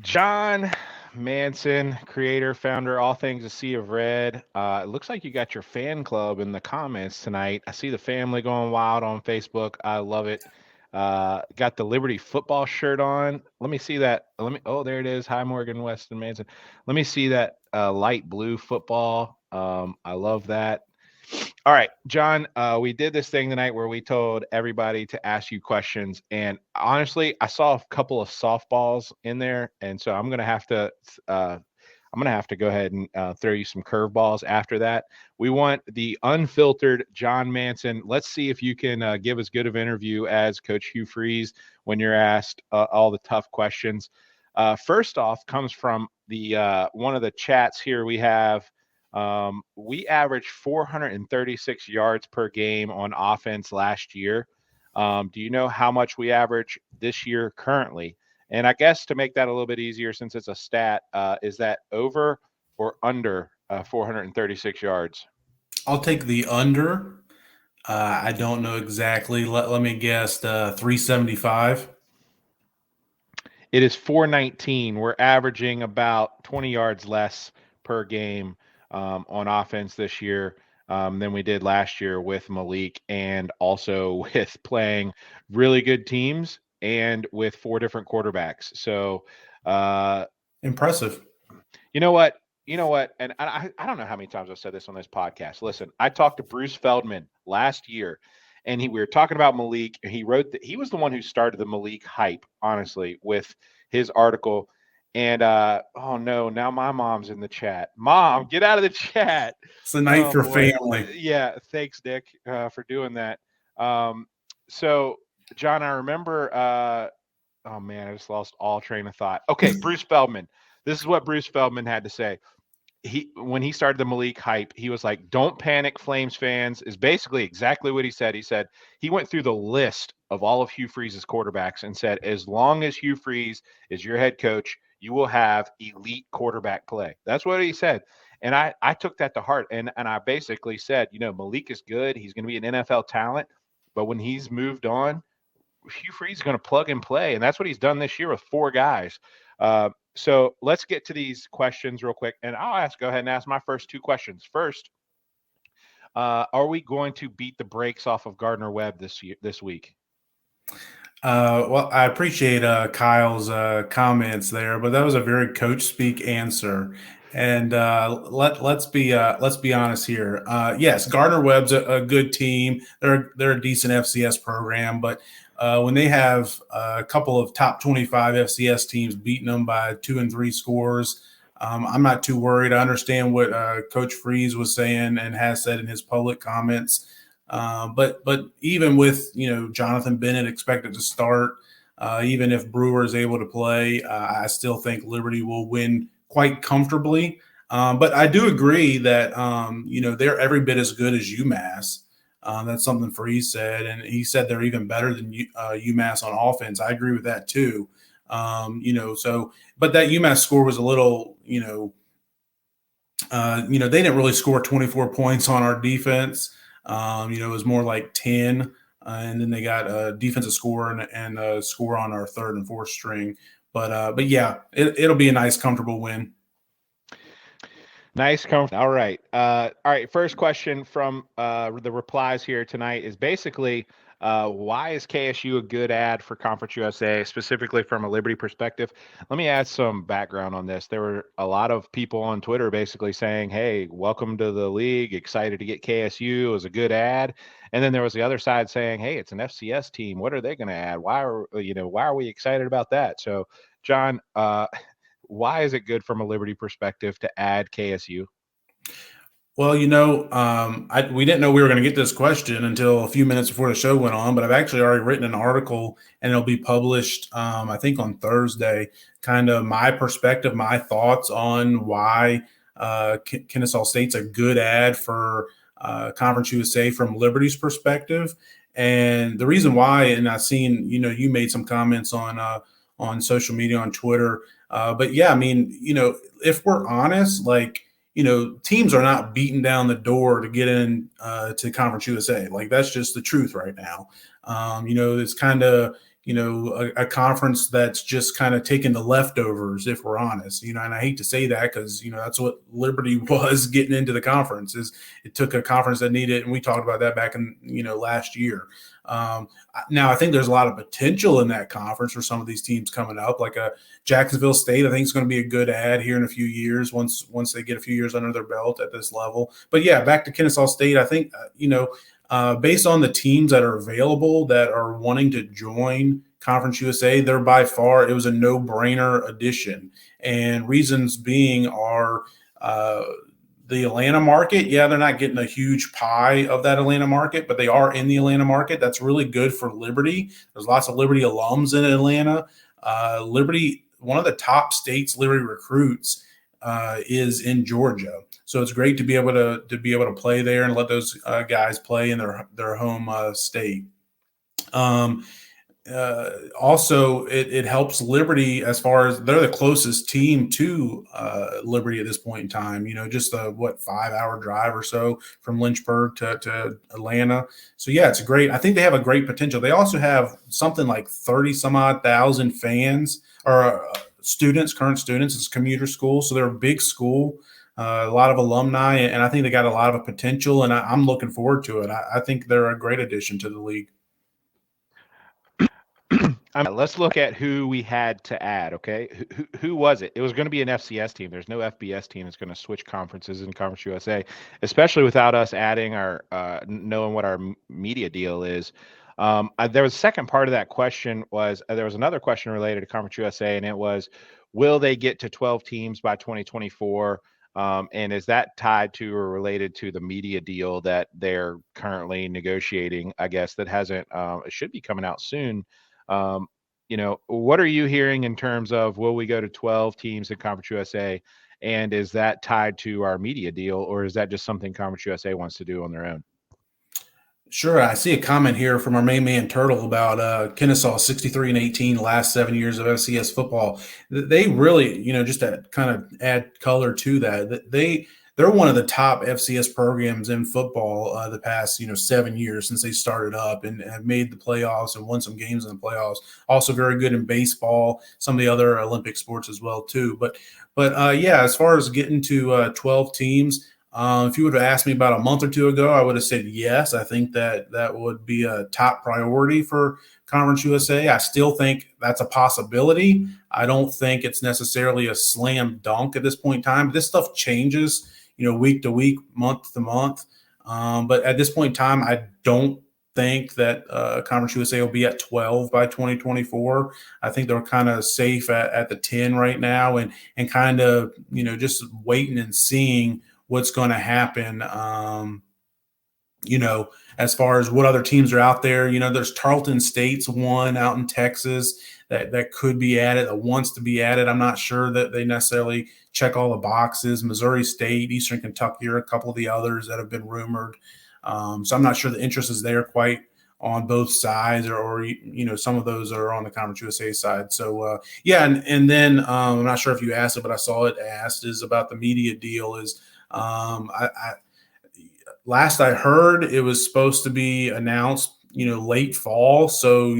John Manson, creator, founder, all things a sea of red. It looks like you got your fan club in the comments tonight. I see the family going wild on Facebook. I love it. Got the Liberty football shirt on. Let me see that. Oh, there it is. Hi, Morgan Weston Manson. Let me see that light blue football. I love that. All right, John, we did this thing tonight where we told everybody to ask you questions. And honestly, I saw a couple of softballs in there. And so I'm gonna have to go ahead and throw you some curveballs after that. We want the unfiltered John Manson. Let's see if you can give as good of an interview as Coach Hugh Freeze when you're asked all the tough questions. First off, comes from the one of the chats here we have. We averaged 436 yards per game on offense last year. Do you know how much we average this year currently? And I guess to make that a little bit easier, since it's a stat, is that over or under 436 yards? I'll take the under. I don't know exactly. Let me guess. 375. It is 419. We're averaging about 20 yards less per game on offense this year than we did last year with Malik, and also with playing really good teams and with four different quarterbacks. So, uh, Impressive. you know what? You know what? And I don't know how many times I've said this on this podcast. Listen, I talked to Bruce Feldman last year, and we were talking about Malik. And he wrote that he was the one who started the Malik hype, honestly, with his article. And oh no, now my mom's in the chat. Mom, get out of the chat. It's a night Oh for boy. family. Yeah, thanks, Nick, for doing that. Um, so, John, I remember. Oh man, I just lost all train of thought. Okay, Bruce Feldman. This is what Bruce Feldman had to say. He when he started the Malik hype, he was like, "Don't panic, Flames fans." Is basically exactly what he said. He said he went through the list of all of Hugh Freeze's quarterbacks and said, "As long as Hugh Freeze is your head coach, you will have elite quarterback play." That's what he said. And I took that to heart, and I basically said, Malik is good. He's going to be an NFL talent, but when he's moved on, Hugh Freeze is going to plug and play, and that's what he's done this year with four guys. So let's get to these questions real quick, and go ahead and ask my first two questions. First, are we going to beat the brakes off of Gardner Webb this week? Well, I appreciate Kyle's comments there, but that was a very coach speak answer. And let's be honest here. Yes, Gardner Webb's a good team. They're a decent FCS program, but when they have a couple of top 25 FCS teams beating them by 2 and 3 scores, I'm not too worried. I understand what Coach Freeze was saying and has said in his public comments. But even with Jonathan Bennett expected to start, even if Brewer is able to play, I still think Liberty will win quite comfortably. But I do agree that they're every bit as good as UMass. That's something Freeze said, and he said they're even better than UMass on offense. I agree with that too. But that UMass score was a little, they didn't really score 24 points on our defense. It was more like 10, and then they got a defensive score and a score on our third and fourth string. But yeah, it'll be a nice, comfortable win. Nice, comfortable. All right. First question from the replies here tonight is basically, why is KSU a good ad for Conference USA, specifically from a Liberty perspective? Let me add some background on this. There were a lot of people on Twitter basically saying, "Hey, welcome to the league. Excited to get KSU. It was a good ad." And then there was the other side saying, "Hey, it's an FCS team. What are they going to add? Why are we excited about that?" So, John, why is it good from a Liberty perspective to add KSU? Well, we didn't know we were going to get this question until a few minutes before the show went on, but I've actually already written an article and it'll be published, I think, on Thursday. Kind of my perspective, my thoughts on why Kennesaw State's a good ad for Conference USA from Liberty's perspective. And the reason why, and I've seen, you made some comments on social media, on Twitter. But yeah, I mean, if we're honest, like, teams are not beating down the door to get in to Conference USA. Like, that's just the truth right now. It's kind of, a conference that's just kind of taking the leftovers, if we're honest. And I hate to say that because that's what Liberty was getting into the conference. Is it took a conference that needed, and we talked about that back in last year. Um, Now I think there's a lot of potential in that conference for some of these teams coming up, like a Jacksonville State. I think it's going to be a good ad here in a few years once they get a few years under their belt at this level. But yeah, back to Kennesaw State. I think based on the teams that are available that are wanting to join Conference USA, they're by far it was a no-brainer addition, and reasons being are. The Atlanta market, yeah, they're not getting a huge pie of that Atlanta market, but they are in the Atlanta market. That's really good for Liberty. There's lots of Liberty alums in Atlanta. Liberty, one of the top states Liberty recruits is in Georgia, so it's great to be able to play there and let those guys play in their home state. Um, Also, it helps Liberty as far as they're the closest team to Liberty at this point in time. Just a 5-hour drive or so from Lynchburg to Atlanta. So yeah, it's great. I think they have a great potential. They also have something like 30 some odd thousand fans or students, current students. It's a commuter school, so they're a big school. A lot of alumni, and I think they got a lot of potential, and I'm looking forward to it. I think they're a great addition to the league. Let's look at who we had to add. Okay, who was it? It was going to be an FCS team. There's no FBS team that's going to switch conferences in Conference USA, especially without us adding our knowing what our media deal is. There was a second part of that question was there was another question related to Conference USA, and it was, will they get to 12 teams by 2024? And is that tied to or related to the media deal that they're currently negotiating? I guess that hasn't. It should be coming out soon. Um, what are you hearing in terms of will we go to 12 teams in Conference USA? And is that tied to our media deal, or is that just something Conference USA wants to do on their own? Sure, I see a comment here from our main man Turtle about Kennesaw 63-18 last 7 years of FCS football. They really, just to kind of add color to that, they're one of the top FCS programs in football the past 7 years since they started up and have made the playoffs and won some games in the playoffs. Also very good in baseball, some of the other Olympic sports as well too. But yeah, as far as getting to 12 teams. If you would have asked me about a month or two ago, I would have said yes. I think that would be a top priority for Conference USA. I still think that's a possibility. I don't think it's necessarily a slam dunk at this point in time. This stuff changes, week to week, month to month. But at this point in time, I don't think that Conference USA will be at 12 by 2024. I think they're kind of safe at the 10 right now and kind of, just waiting and seeing what's going to happen, as far as what other teams are out there. There's Tarleton State's one out in Texas that could be added, that wants to be added. I'm not sure that they necessarily check all the boxes. Missouri State, Eastern Kentucky are a couple of the others that have been rumored. So I'm not sure the interest is there quite on both sides, or some of those are on the Conference USA side. So yeah, and then I'm not sure if you asked it, but I saw it asked is about the media deal. Is last I heard, it was supposed to be announced, late fall. So,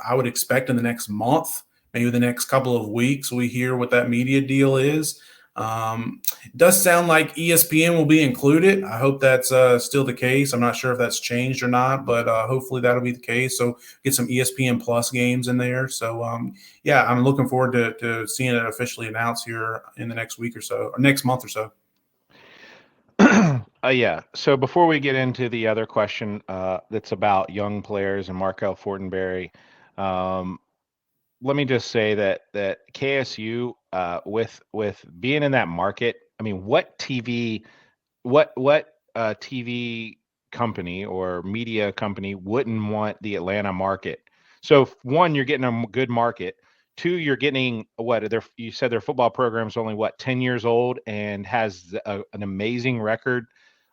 I would expect in the next month, maybe the next couple of weeks, we hear what that media deal is. It does sound like ESPN will be included. I hope that's still the case. I'm not sure if that's changed or not, but hopefully that'll be the case. So get some ESPN Plus games in there. So yeah, I'm looking forward to seeing it officially announced here in the next week or so, or next month or so. Yeah. So before we get into the other question that's about young players and Markel Fortenberry, um, let me just say that KSU with being in that market, I mean, what TV company or media company wouldn't want the Atlanta market? So one, you're getting a good market. Two, you're getting what you said their football program is only what 10 years old and has an amazing record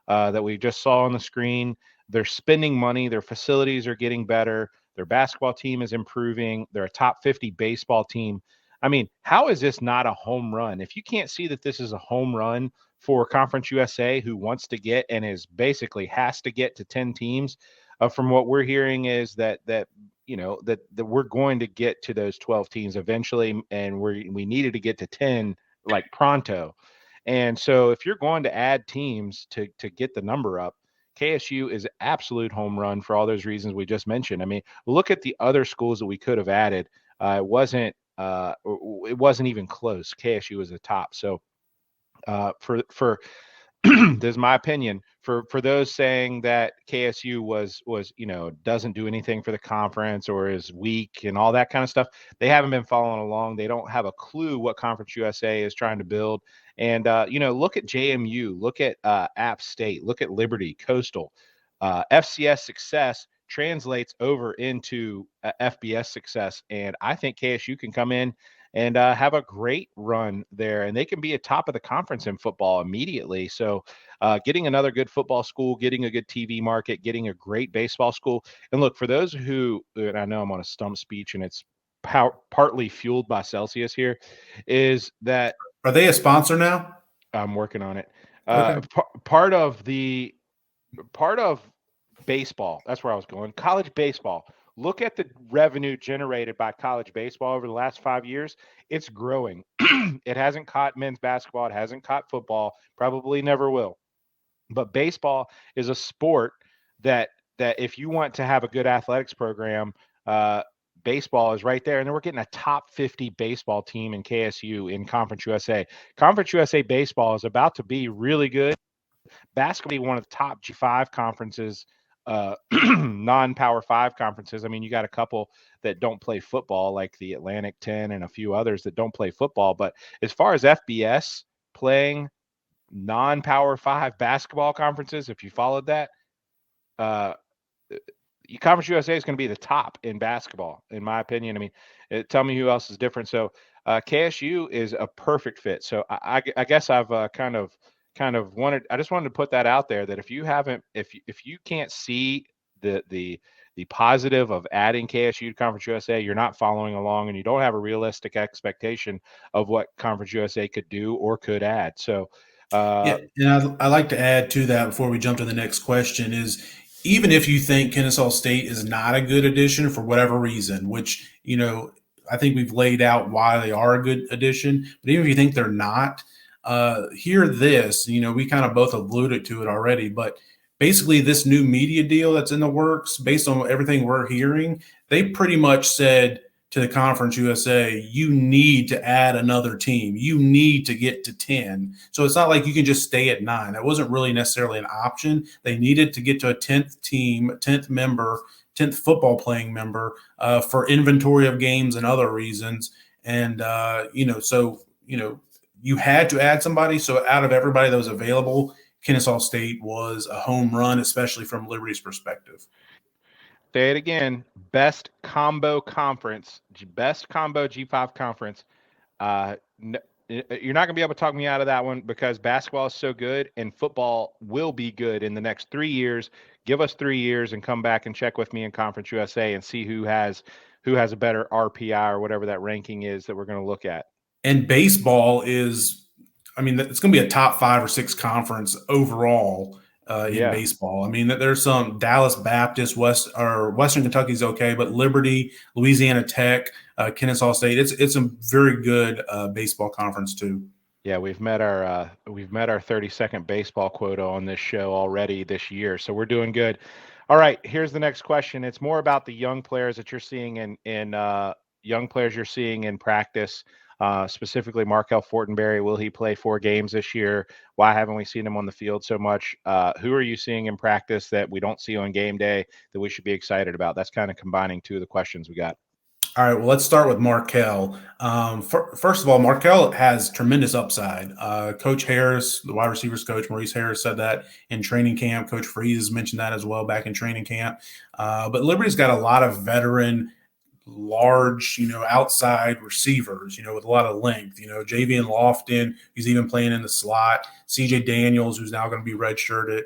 that we just saw on the screen. They're spending money. Their facilities are getting better. Their basketball team is improving. They're a top 50 baseball team. I mean, how is this not a home run? If you can't see that this is a home run for Conference USA, who wants to get and is basically has to get to 10 teams, from what we're hearing is that that we're going to get to those 12 teams eventually, and we needed to get to 10 like pronto. And so if you're going to add teams to get the number up, KSU is absolute home run for all those reasons we just mentioned. I mean, look at the other schools that we could have added. It wasn't even close. KSU was the top. So for this is my opinion, for those saying that KSU was doesn't do anything for the conference or is weak and all that kind of stuff. They haven't been following along. They don't have a clue what Conference USA is trying to build. And look at JMU, look at App State, look at Liberty, Coastal. FCS success translates over into FBS success, and I think KSU can come in and have a great run there. And they can be a top of the conference in football immediately. So getting another good football school, getting a good TV market, getting a great baseball school. And look, for those who, and I know I'm on a stump speech and it's partly fueled by Celsius here, is that Are they a sponsor now? I'm working on it. Okay. Part of baseball, that's where I was going. College baseball. Look at the revenue generated by college baseball over the last 5 years. It's growing. It hasn't caught men's basketball. It hasn't caught football. Probably never will. But baseball is a sport that if you want to have a good athletics program, baseball is right there. And then we're getting a top 50 baseball team in KSU in Conference USA. Conference USA baseball is about to be really good. Basketball, one of the top G5 conferences, non-power 5 conferences. I mean, you got a couple that don't play football, like the Atlantic 10 and a few others that don't play football. But as far as FBS playing non-power 5 basketball conferences, if you followed that, uh, Conference USA is going to be the top in basketball, in my opinion. I mean, tell me who else is different. So KSU is a perfect fit. So I guess I've kind of wanted. I just wanted to put that out there that if you can't see the positive of adding KSU to Conference USA, you're not following along, and you don't have a realistic expectation of what Conference USA could do or could add. So. Yeah, and I'd like to add to that before we jump to the next question is even if you think Kennesaw State is not a good addition for whatever reason, which, I think we've laid out why they are a good addition, but even if you think they're not, hear this, we kind of both alluded to it already, but basically this new media deal that's in the works, based on everything we're hearing, they pretty much said to the Conference USA, you need to add another team. You need to get to 10. So it's not like you can just stay at 9. That wasn't really necessarily an option. They needed to get to a 10th team, 10th member, 10th football playing member for inventory of games and other reasons. And, you had to add somebody. So out of everybody that was available, Kennesaw State was a home run, especially from Liberty's perspective. Say it again. Best combo conference, best combo G5 conference. You're not going to be able to talk me out of that one because basketball is so good and football will be good in the next 3 years. Give us 3 years and come back and check with me in Conference USA and see who has a better RPI or whatever that ranking is that we're going to look at. And baseball is, it's going to be a top 5 or 6 conference overall in baseball. I mean, there's some Dallas Baptist, Western Kentucky's okay, but Liberty, Louisiana Tech, Kennesaw State, it's a very good baseball conference too. Yeah, we've met our 30-second baseball quota on this show already this year, so we're doing good. All right, here's the next question. It's more about the young players that you're seeing in practice. Specifically, Markel Fortenberry. Will he play 4 games this year? Why haven't we seen him on the field so much? Who are you seeing in practice that we don't see on game day that we should be excited about? That's kind of combining 2 of the questions we got. All right, well, let's start with Markel. First of all, Markel has tremendous upside. Coach Harris, the wide receivers coach, Maurice Harris, said that in training camp. Coach Freeze mentioned that as well back in training camp. But Liberty's got a lot of veteran large, outside receivers, with a lot of length. Javian Lofton, he's even playing in the slot. CJ Daniels, who's now going to be redshirted.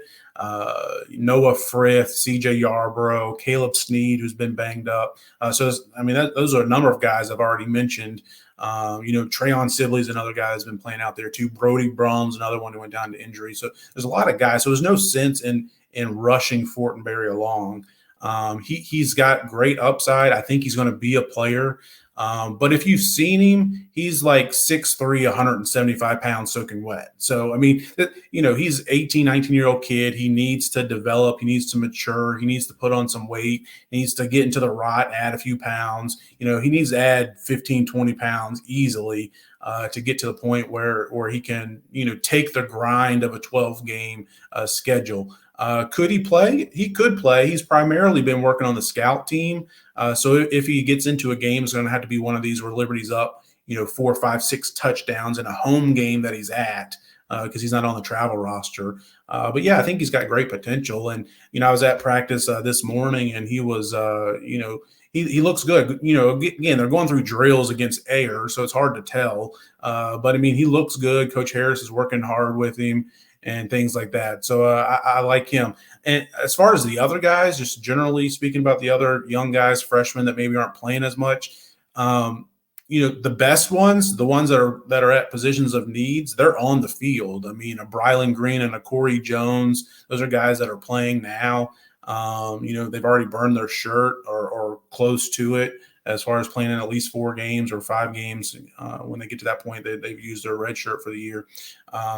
Noah Frith, CJ Yarborough, Caleb Sneed, who's been banged up. Those are a number of guys I've already mentioned. Trayon Sibley's another guy that's been playing out there too. Brody Brum's another one who went down to injury. So there's a lot of guys. So there's no sense in rushing Fortenberry along. He's got great upside. I think he's going to be a player. But if you've seen him, he's like 6'3", 175 pounds soaking wet. So, I mean, he's 18, 19-year-old kid. He needs to develop. He needs to mature. He needs to put on some weight. He needs to get into the rot, add a few pounds. He needs to add 15, 20 pounds easily to get to the point where he can, take the grind of a 12-game schedule. Could he play? He could play. He's primarily been working on the scout team. So if he gets into a game, it's going to have to be one of these where Liberty's up, 4, 5, 6 touchdowns in a home game that he's at because he's not on the travel roster. But yeah, I think he's got great potential. And, I was at practice this morning and he was, he looks good. Again, they're going through drills against air, so it's hard to tell. But I mean, he looks good. Coach Harris is working hard with him and things like that. So I like him. And as far as the other guys, just generally speaking about the other young guys, freshmen that maybe aren't playing as much, the best ones, the ones that are at positions of needs, they're on the field. I mean, a Brylan Green and a Corey Jones, those are guys that are playing now. They've already burned their shirt or close to it as far as playing in at least 4 games or 5 games. When they get to that point, they've used their red shirt for the year.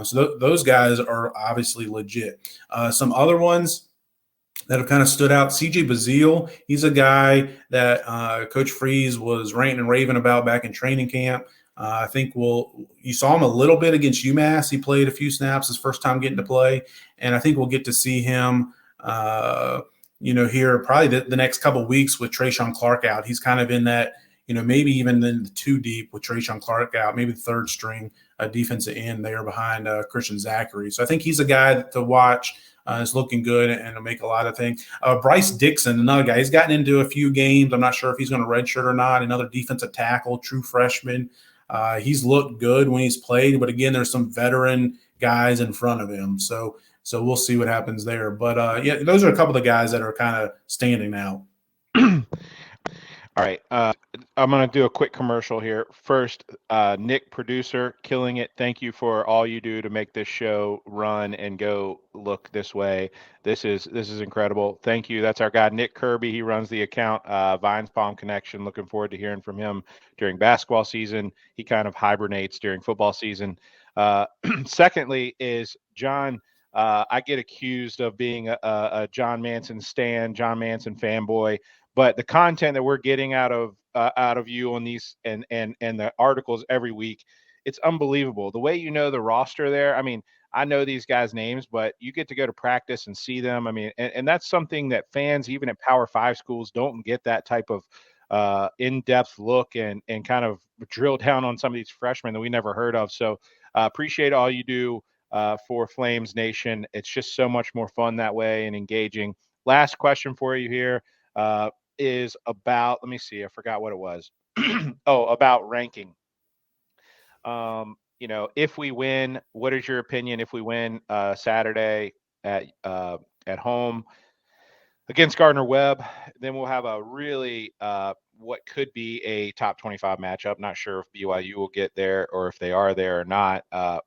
So those guys are obviously legit. Some other ones that have kind of stood out. CJ Bazile, he's a guy that Coach Freeze was ranting and raving about back in training camp. I think you saw him a little bit against UMass. He played a few snaps his first time getting to play. And I think we'll get to see him here probably the next couple of weeks with Trayshawn Clark out. He's kind of in that, maybe even in the 2 deep with Trayshawn Clark out, maybe the 3rd string defensive end there behind Christian Zachary. So I think he's a guy to watch. Is looking good and will make a lot of things. Bryce Dixon, another guy. He's gotten into a few games. I'm not sure if he's going to redshirt or not. Another defensive tackle, true freshman. He's looked good when he's played, but again, there's some veteran guys in front of him. So we'll see what happens there. But yeah, those are a couple of guys that are kind of standing out. All right. I'm going to do a quick commercial here. First, Nick, producer, killing it. Thank you for all you do to make this show run and go look this way. This is incredible. Thank you. That's our guy, Nick Kirby. He runs the account, Vines Palm Connection. Looking forward to hearing from him during basketball season. He kind of hibernates during football season. Secondly is John. I get accused of being a John Manson stan, John Manson fanboy. But the content that we're getting out of you on these and the articles every week, it's unbelievable. The way the roster there. I mean, I know these guys' names, but you get to go to practice and see them. I mean, and that's something that fans, even at Power 5 schools, don't get that type of in-depth look and kind of drill down on some of these freshmen that we never heard of. So appreciate all you do for Flames Nation. It's just so much more fun that way and engaging. Last question for you here. Is about, let me see, I forgot what it was. About ranking. If we win, what is your opinion if we win Saturday at home against Gardner Webb? Then we'll have a really what could be a top 25 matchup. Not sure if BYU will get there or if they are there or not.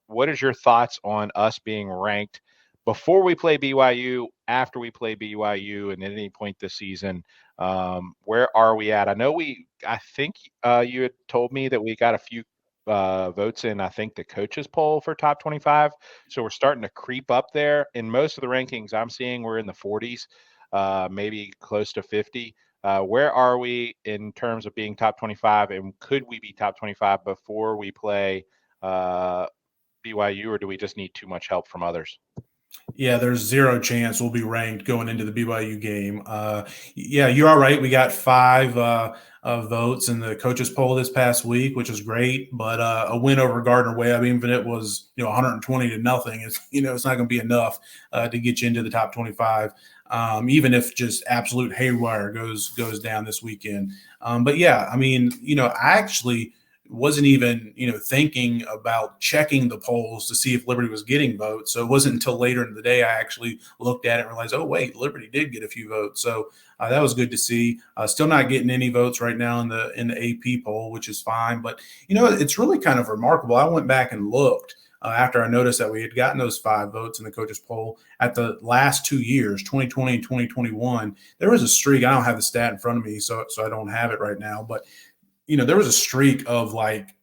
What is your thoughts on us being ranked before we play BYU, after we play BYU, and at any point this season? Where are we at? I think you had told me that we got a few votes in, I think, the coaches poll for top 25. So we're starting to creep up there. In most of the rankings I'm seeing, we're in the 40s, maybe close to 50. Where are we in terms of being top 25, and could we be top 25 before we play BYU, or do we just need too much help from others? Yeah, there's zero chance we'll be ranked going into the BYU game. Yeah, you are right. We got 5 votes in the coaches poll this past week, which is great. But a win over Gardner Webb, even if it was 120 to nothing, it's not going to be enough to get you into the top 25. Even if just absolute haywire goes down this weekend. But yeah, I mean, I actually wasn't even, thinking about checking the polls to see if Liberty was getting votes. So it wasn't until later in the day I actually looked at it and realized, oh, wait, Liberty did get a few votes. So that was good to see. Still not getting any votes right now in the AP poll, which is fine. But, it's really kind of remarkable. I went back and looked. after I noticed that we had gotten those 5 votes in the coaches poll at the last 2 years, 2020 and 2021. There was a streak. I don't have the stat in front of me, so I don't have it right now. But there was a streak of like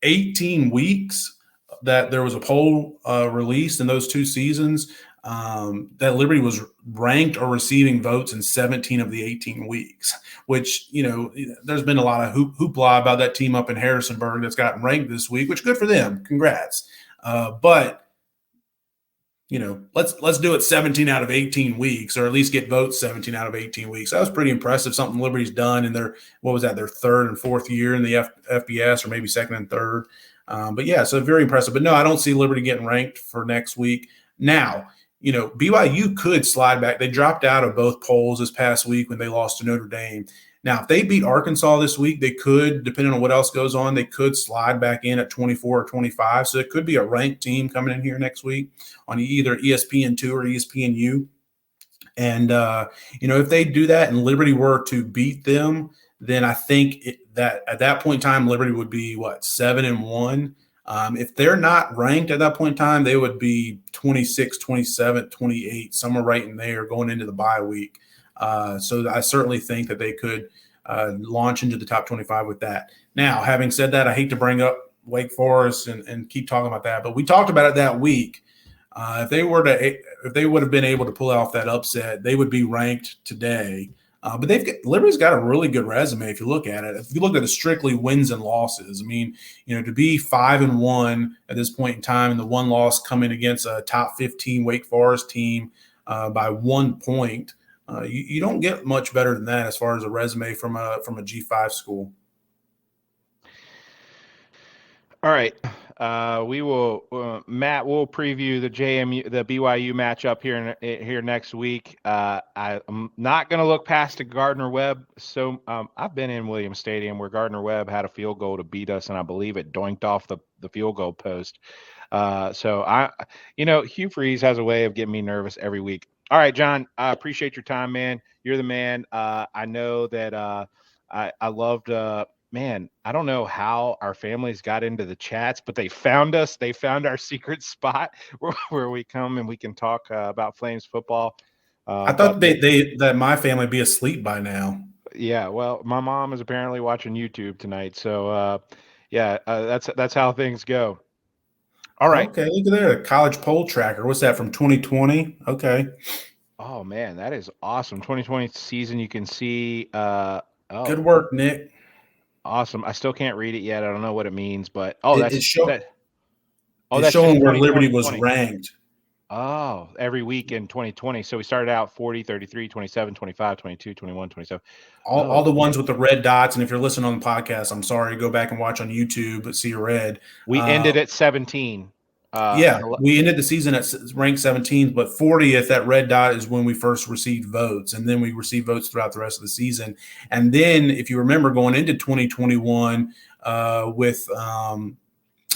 18 weeks that there was a poll released in those 2 seasons that Liberty was ranked or receiving votes in 17 of the 18 weeks, which, there's been a lot of hoopla about that team up in Harrisonburg that's gotten ranked this week, which good for them. Congrats. But let's do it 17 out of 18 weeks, or at least get votes 17 out of 18 weeks. That was pretty impressive. Something Liberty's done in their their third and fourth year in the FBS, or maybe second and third. But yeah, so very impressive. But no, I don't see Liberty getting ranked for next week. Now, BYU could slide back. They dropped out of both polls this past week when they lost to Notre Dame. Now, if they beat Arkansas this week, they could, depending on what else goes on, they could slide back in at 24 or 25. So it could be a ranked team coming in here next week on either ESPN2 or ESPNU. And, if they do that and Liberty were to beat them, then I think that at that point in time, Liberty would be, 7-1. If they're not ranked at that point in time, they would be 26, 27, 28, somewhere right in there going into the bye week. So I certainly think that they could launch into the top 25 with that. Now, having said that, I hate to bring up Wake Forest and keep talking about that, but we talked about it that week. If they would have been able to pull off that upset, they would be ranked today. But Liberty's got a really good resume if you look at it. If you look at the strictly wins and losses, I mean, to be 5-1 at this point in time, and the one loss coming against a top 15 Wake Forest team by 1 point, you don't get much better than that as far as a resume from a G5 school. All right. We will, Matt. We'll preview the BYU matchup here next week. I'm not going to look past the Gardner Webb. So I've been in Williams Stadium where Gardner Webb had a field goal to beat us, and I believe it doinked off the field goal post. So Hugh Freeze has a way of getting me nervous every week. All right, John. I appreciate your time, man. You're the man. I know that I loved. Man, I don't know how our families got into the chats, but they found us. They found our secret spot where we come and we can talk about Flames football. I thought that my family would be asleep by now. Yeah, well, my mom is apparently watching YouTube tonight, so that's how things go. All right. Okay, look at there, college poll tracker. What's that, from 2020? Okay. Oh man, that is awesome. 2020 season, you can see. Good work, Nick. Awesome. I still can't read it yet. I don't know what it means, but it's showing where Liberty was ranked. Oh, every week in 2020. So we started out 40, 33, 27, 25, 22, 21, 27. All the ones with the red dots. And if you're listening on the podcast, I'm sorry, go back and watch on YouTube, but see red. We ended at 17. We ended the season at ranked 17th, but 40th, that red dot, is when we first received votes. And then we received votes throughout the rest of the season. And then, if you remember, going into 2021 with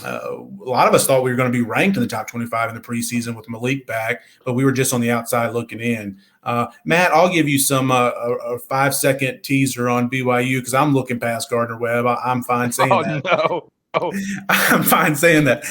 a lot of us thought we were going to be ranked in the top 25 in the preseason with Malik back, but we were just on the outside looking in. Matt, I'll give you some a 5-second teaser on BYU because I'm looking past Gardner Webb. I'm fine saying that. No. Oh. I'm fine saying that.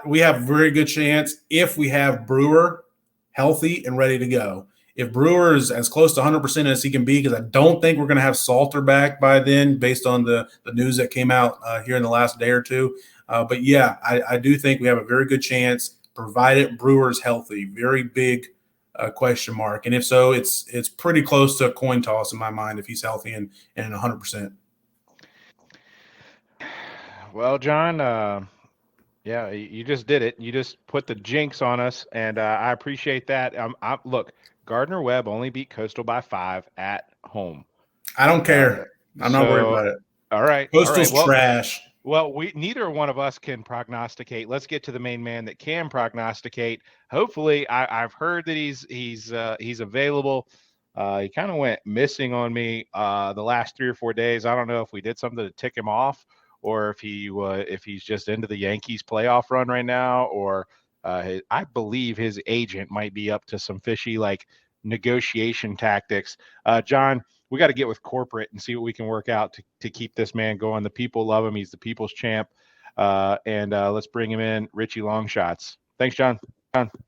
We have a very good chance if we have Brewer healthy and ready to go. If Brewer is as close to 100% as he can be, because I don't think we're going to have Salter back by then based on the news that came out here in the last day or two. But, yeah, I do think we have a very good chance, provided Brewer is healthy. Very big question mark. And if so, it's pretty close to a coin toss in my mind if he's healthy and 100%. Well, John, yeah, you just did it. You just put the jinx on us, and I appreciate that. Look, Gardner Webb only beat Coastal by 5 at home. I don't care. I'm not worried about it. All right. Coastal's trash. Well, neither one of us can prognosticate. Let's get to the main man that can prognosticate. Hopefully, I've heard that he's available. He kind of went missing on me the last 3 or 4 days. I don't know if we did something to tick him off, or if he's just into the Yankees playoff run right now, or I believe his agent might be up to some fishy, like negotiation tactics. John, we got to get with corporate and see what we can work out to keep this man going. The people love him. He's the people's champ. And let's bring him in, Richie Longshots. Thanks, John.